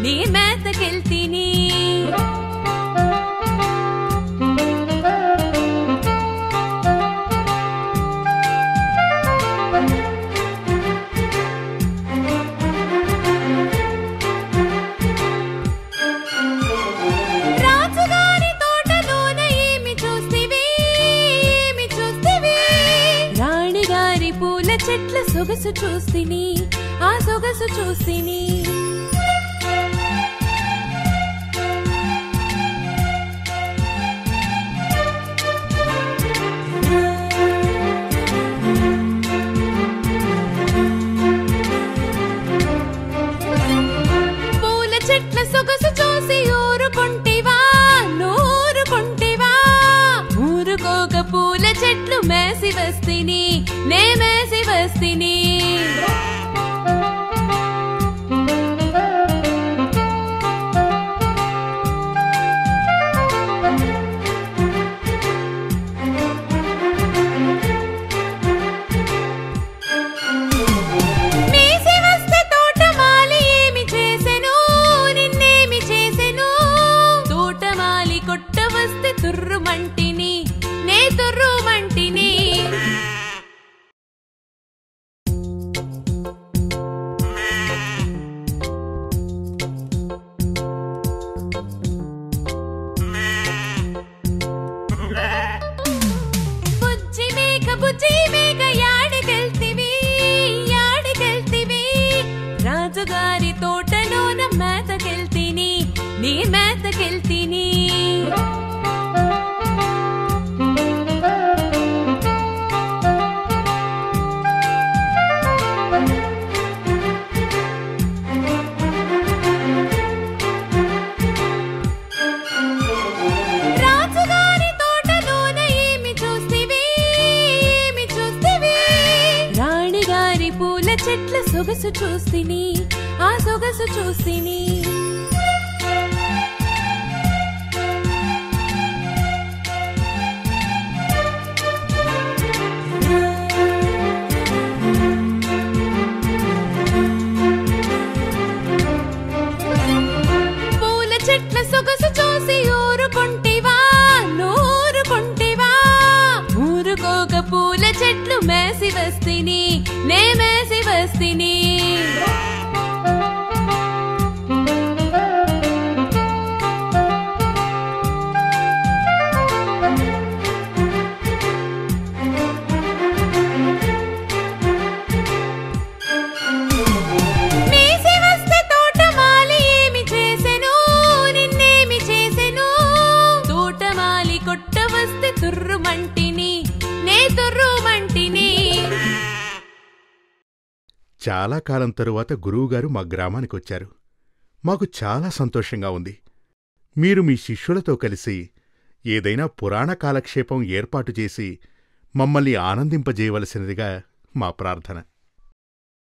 నీ మేతకెళ్తిని రాజుగారి తోటలోన ఏమి చూస్తివి రాణిగారి పూల చెట్ల సొగసు చూస్తిని ఆ సొగసు చూస్తిని పూల చెట్ల సొగసు చూసి ఊరుకుంటివా నూరుకుంటివా ఊరుకోక పూల చెట్లు మేసి వస్తిని నే మేసి వస్తిని మేసి వస్తే తోటమాలి ఏమి చేసెను నిన్నేమి చేసెను తోటమాలి కొట్ట వస్తే తుర్రుమంటిని నే తుర్రుమంటిని బుజ్జి మేఘ యాడికెళ్తివి రాజుగారి తోటలోన మేతకెళ్తిని నీ మేతకెళ్తిని రాజుగారి తోటలోన ఏమి చూస్తివి రాణిగారి పూల చెట్ల సొగసు చూస్తిని ఆ సొగసు చూస్తిని పూల చెట్ల సొగసు చూసి ఊరుకుంటివా నూరుకుంటివా ఊరుకోక పూల చెట్లు మేసి వస్తిని నే మేసి వస్తిని మేసి వస్తే తోటమాలి ఏమి చేసెను నిన్నేమి చేసెను తోటమాలి కొట్ట వస్తే తుర్రుమంటిని నే తుర్రుమంటిని చాలా కాలం తరువాత గురువుగారు మా గ్రామానికొచ్చారు. మాకు చాలా సంతోషంగా ఉంది. మీరు మీ శిష్యులతో కలిసి ఏదైనా పురాణ కాలక్షేపం ఏర్పాటు చేసి మమ్మల్ని ఆనందింపజేయవలసినదిగా మా ప్రార్థన.